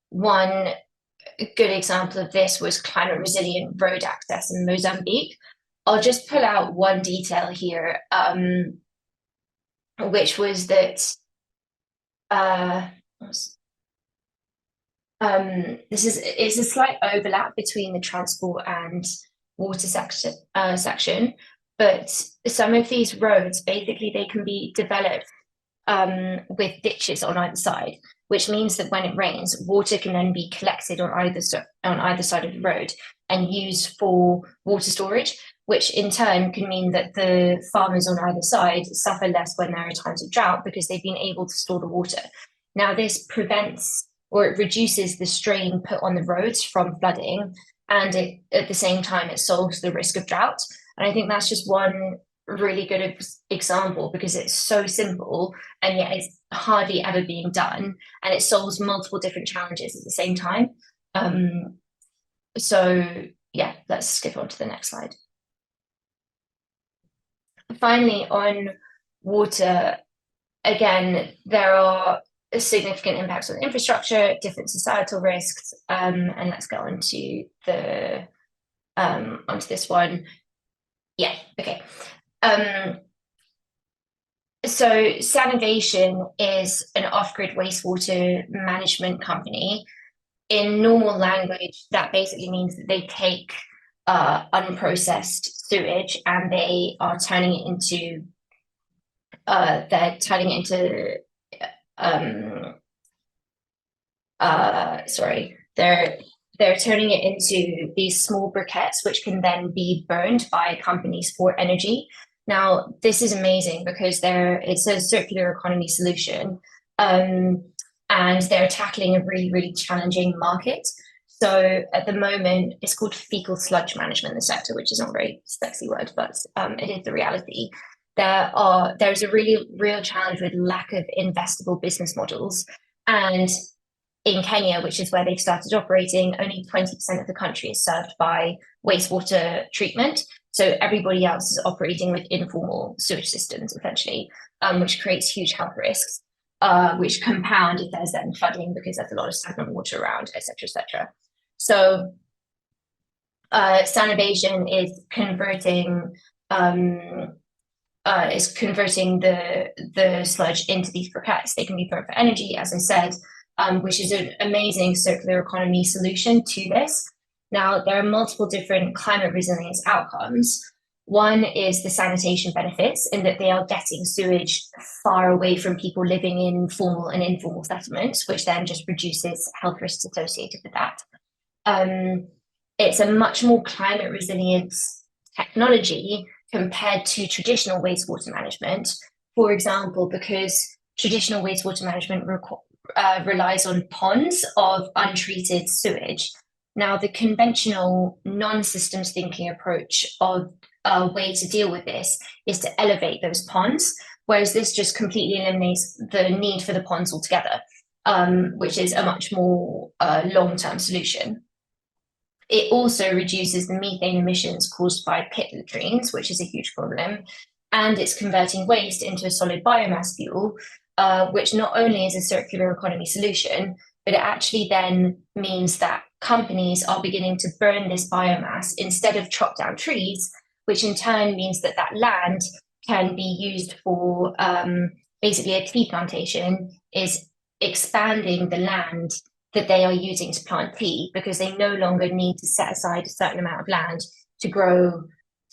one good example of this was climate resilient road access in Mozambique. I'll just pull out one detail here, which was that it's a slight overlap between the transport and water section, but some of these roads, basically, they can be developed with ditches on either side, which means that when it rains, water can then be collected on either side of the road and used for water storage, which in turn can mean that the farmers on either side suffer less when there are times of drought because they've been able to store the water. Now, this prevents or it reduces the strain put on the roads from flooding, and at the same time, it solves the risk of drought. And I think that's just one really good example because it's so simple and yet it's hardly ever being done, and it solves multiple different challenges at the same time. So yeah, let's skip on to the next slide. Finally, on water, again, there are significant impacts on infrastructure, different societal risks, and let's go on to the onto this one. Yeah, okay. So Sanivation is an off-grid wastewater management company. In normal language, that basically means that they take unprocessed sewage and they are turning it into they're turning it into these small briquettes, which can then be burned by companies for energy. Now, this is amazing because it's a circular economy solution, and they're tackling a really, really challenging market. So at the moment, it's called fecal sludge management in the sector, which is not a very sexy word, but it is the reality. There's a really real challenge with lack of investable business models. And in Kenya, which is where they've started operating, only 20% of the country is served by wastewater treatment. So everybody else is operating with informal sewage systems, essentially, which creates huge health risks, which compound if there's then flooding because there's a lot of stagnant water around, et cetera, et cetera. So Sanivation is converting the sludge into these briquettes. They can be burned for energy, as I said, which is an amazing circular economy solution to this. Now, there are multiple different climate resilience outcomes. One is the sanitation benefits, in that they are getting sewage far away from people living in formal and informal settlements, which then just reduces health risks associated with that. It's a much more climate resilient technology compared to traditional wastewater management. For example, because traditional wastewater management relies on ponds of untreated sewage. Now, the conventional non-systems thinking approach of a way to deal with this is to elevate those ponds, whereas this just completely eliminates the need for the ponds altogether, which is a much more long-term solution. It also reduces the methane emissions caused by pit latrines, which is a huge problem, and it's converting waste into a solid biomass fuel, which not only is a circular economy solution, but it actually then means that companies are beginning to burn this biomass instead of chop down trees, which in turn means that that land can be used for basically a tea plantation is expanding the land that they are using to plant tea, because they no longer need to set aside a certain amount of land to grow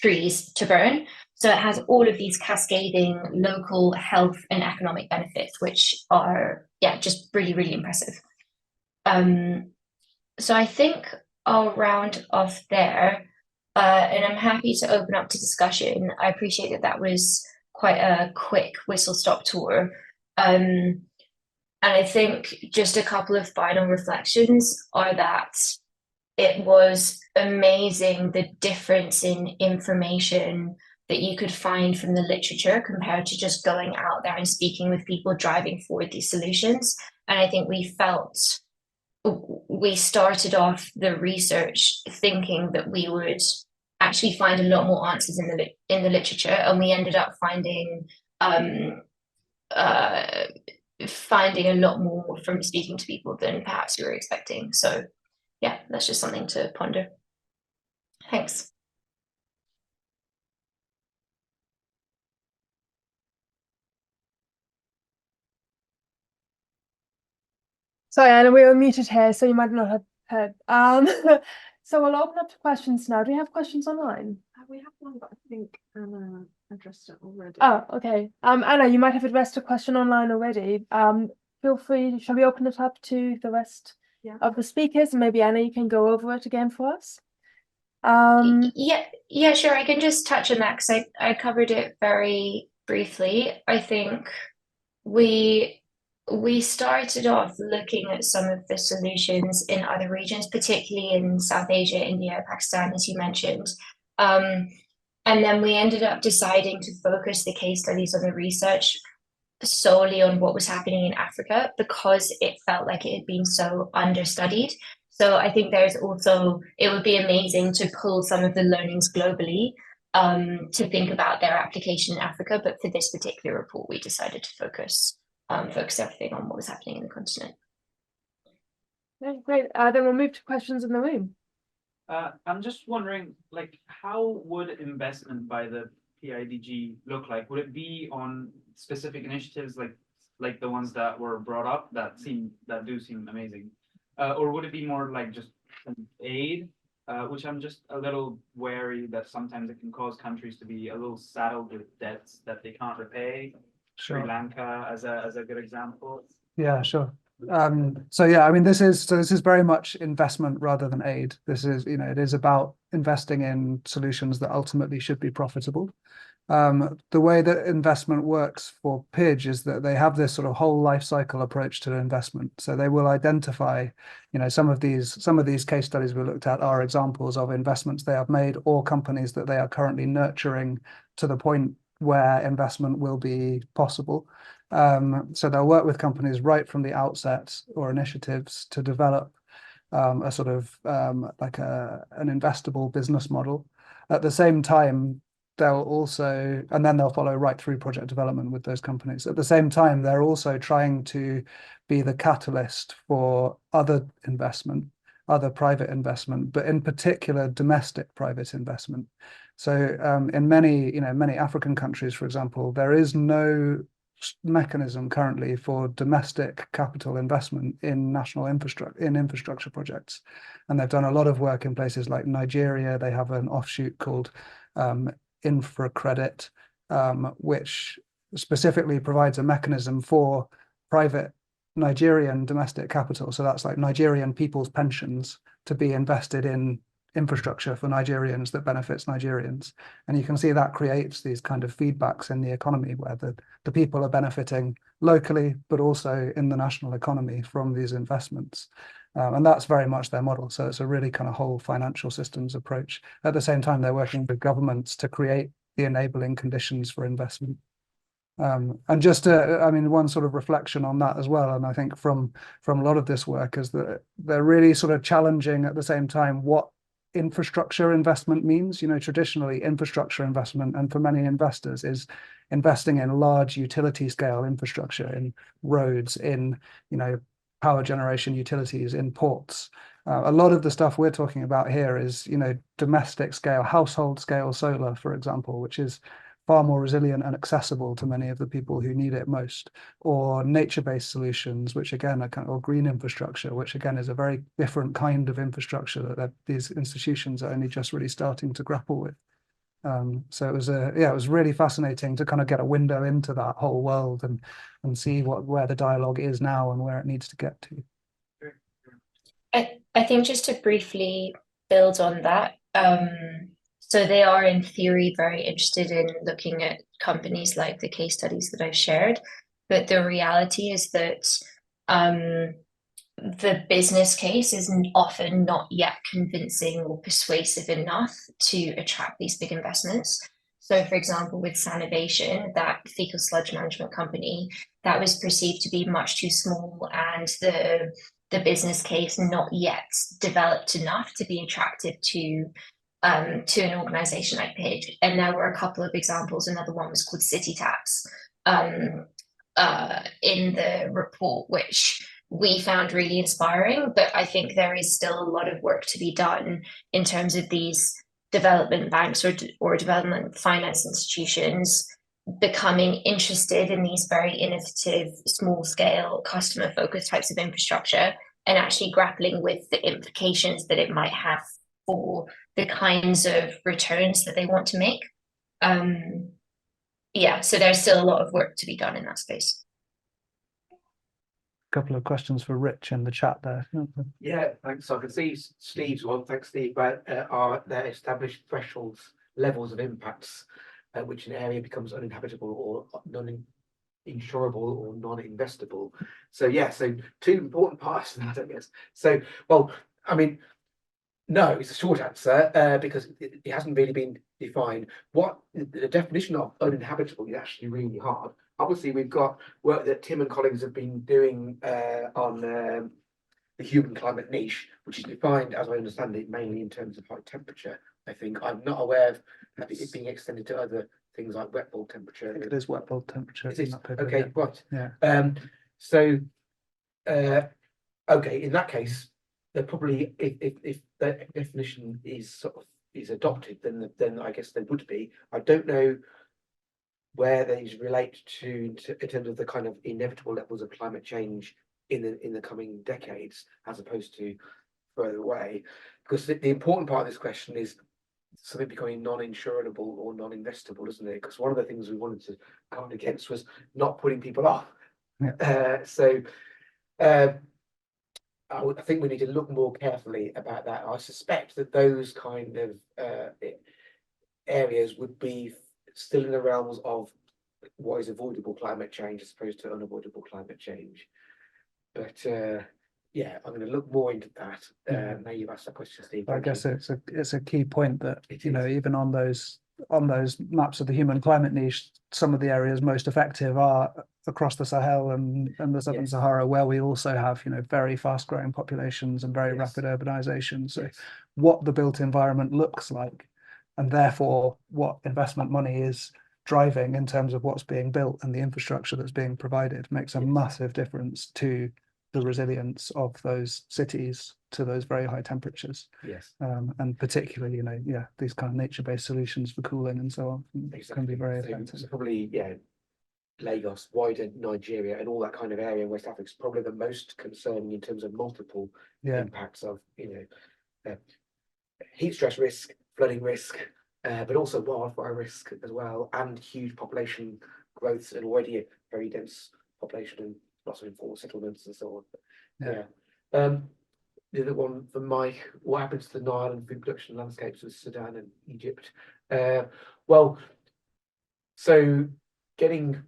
trees to burn. So it has all of these cascading local health and economic benefits, which are, yeah, just really, really impressive. So I think I'll round off there, and I'm happy to open up to discussion. I appreciate that was quite a quick whistle-stop tour. And I think just a couple of final reflections are that it was amazing the difference in information that you could find from the literature compared to just going out there and speaking with people driving forward these solutions. And I think we started off the research thinking that we would actually find a lot more answers in the literature, and we ended up finding a lot more from speaking to people than perhaps we were expecting. So yeah, that's just something to ponder. Thanks. Sorry, Anna, we were muted here, so you might not have heard. So we'll open up to questions now. Do we have questions online? We have one, but I think Anna, I addressed it already. Oh, okay. Anna, you might have addressed a question online already. Feel free, shall we open it up to the rest Yeah. of the speakers? And maybe Anna, you can go over it again for us. Yeah, sure. I can just touch on that because I covered it very briefly. I think we started off looking at some of the solutions in other regions, particularly in South Asia, India, Pakistan, as you mentioned. And then we ended up deciding to focus the case studies on the research solely on what was happening in Africa because it felt like it had been so understudied. So I think there's also, it would be amazing to pull some of the learnings globally to think about their application in Africa. But for this particular report, we decided to focus everything on what was happening in the continent. Okay, great. Then we'll move to questions in the room. I'm just wondering, like, how would investment by the PIDG look like? Would it be on specific initiatives like the ones that were brought up that do seem amazing, or would it be more like just an aid? Which I'm just a little wary that sometimes it can cause countries to be a little saddled with debts that they can't repay. Sri Sure. Lanka as a good example. Yeah, sure. So yeah, I mean, this is very much investment rather than aid. This is, it is about investing in solutions that ultimately should be profitable. The way that investment works for PIDG is that they have this sort of whole life cycle approach to investment. So they will identify, some of these case studies we looked at are examples of investments they have made or companies that they are currently nurturing to the point where investment will be possible. So they'll work with companies right from the outset or initiatives to develop a sort of like an investable business model. At the same time, they'll also, and then they'll follow right through project development with those companies. At the same time, they're also trying to be the catalyst for other investment, other private investment, but in particular domestic private investment. So in many African countries, for example, there is no mechanism currently for domestic capital investment in national infrastructure projects, and they've done a lot of work in places like Nigeria. They have an offshoot called Infra Credit, which specifically provides a mechanism for private Nigerian domestic capital. So that's like Nigerian people's pensions to be invested in infrastructure for Nigerians that benefits Nigerians. And you can see that creates these kind of feedbacks in the economy where the people are benefiting locally, but also in the national economy from these investments. And that's very much their model. So it's a really kind of whole financial systems approach. At the same time, they're working with governments to create the enabling conditions for investment. And just one sort of reflection on that as well. And I think from a lot of this work is that they're really sort of challenging at the same time what infrastructure investment means. Traditionally infrastructure investment, and for many investors, is investing in large utility scale infrastructure, in roads, in power generation utilities, in ports. A lot of the stuff we're talking about here is domestic scale, household scale solar, for example, which is far more resilient and accessible to many of the people who need it most, or nature-based solutions, which again are or green infrastructure, which again is a very different kind of infrastructure that these institutions are only just really starting to grapple with. So it was really fascinating to kind of get a window into that whole world and see where the dialogue is now and where it needs to get to. I think just to briefly build on that, so they are in theory very interested in looking at companies like the case studies that I've shared, but the reality is that the business case is often not yet convincing or persuasive enough to attract these big investments. So for example, with Sanivation, that fecal sludge management company, that was perceived to be much too small, and the business case not yet developed enough to be attractive to an organization like PIDG. And there were a couple of examples. Another one was called City Taps in the report, which we found really inspiring. But I think there is still a lot of work to be done in terms of these development banks or development finance institutions becoming interested in these very innovative, small scale, customer focused types of infrastructure, and actually grappling with the implications that it might have for the kinds of returns that they want to make. yeah, so there's still a lot of work to be done in that space. Couple of questions for Rich in the chat there. Yeah, thanks. So I can see Steve's one. Thanks, Steve. But are there established thresholds, levels of impacts, which an area becomes uninhabitable or non-insurable or non-investable? So yeah, so two important parts to that, I guess. So, well, I mean, no, it's a short answer because it hasn't really been defined. What the definition of uninhabitable is actually really hard. Obviously, we've got work that Tim and colleagues have been doing on the human climate niche, which is defined, as I understand it, mainly in terms of high temperature. I think I'm not aware of it being extended to other things like wet bulb temperature. I think it is wet bulb temperature. Is it? in that paper, Okay, right. Yeah. So, okay, in that case, they're probably if that definition is adopted, then I guess there would be. I don't know where these relate to in terms of the kind of inevitable levels of climate change in the coming decades, as opposed to further away. Because the important part of this question is something becoming non-insurable or non-investable, isn't it? Because one of the things we wanted to guard against was not putting people off. Yeah. I think we need to look more carefully about that. I suspect that those kind of areas would be still in the realms of what is avoidable climate change as opposed to unavoidable climate change. But yeah, I'm going to look more into that. Now you've asked that question, Steve. I guess it's a key point that It you know, is. even on those maps of the human climate niche, some of the areas most effective are across the Sahel and the Southern Yes. Sahara, where we also have, you know, very fast growing populations and very Yes. rapid urbanization. So Yes. what the built environment looks like, and therefore what investment money is driving in terms of what's being built and the infrastructure that's being provided, makes a Yes. massive difference to the resilience of those cities to those very high temperatures. Yes. And particularly, you know, yeah, these kind of nature-based solutions for cooling and so on can be very effective. So probably, yeah, Lagos, wider Nigeria, and all that kind of area in West Africa is probably the most concerning in terms of multiple impacts of, you know, heat stress risk, flooding risk, but also wildfire risk as well, and huge population growth, and already a very dense population and lots of informal settlements and so on. Yeah. The other one for Mike: what happens to the Nile and food production landscapes of Sudan and Egypt? Well, so getting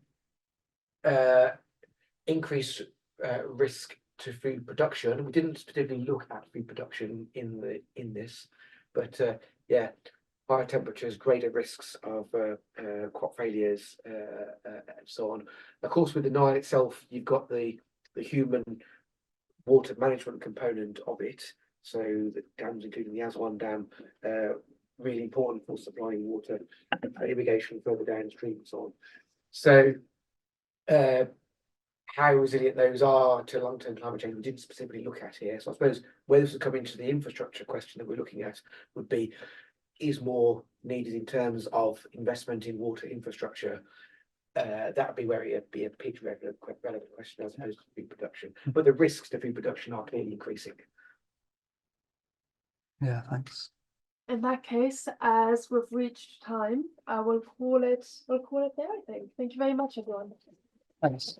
increased risk to food production. We didn't specifically look at food production in this, but yeah, higher temperatures, greater risks of crop failures, and so on. Of course, with the Nile itself, you've got the human water management component of it. So the dams, including the Aswan Dam, really important for supplying water, irrigation further downstream and so on. So how resilient those are to long-term climate change, we didn't specifically look at here. So I suppose where this would come into the infrastructure question that we're looking at would be, is more needed in terms of investment in water infrastructure? That would be where it'd be a PIDG relevant question as opposed to food production. But the risks to food production are clearly increasing. Yeah, thanks. In that case, as we've reached time, we'll call it there, I think. Thank you very much, everyone. Thanks.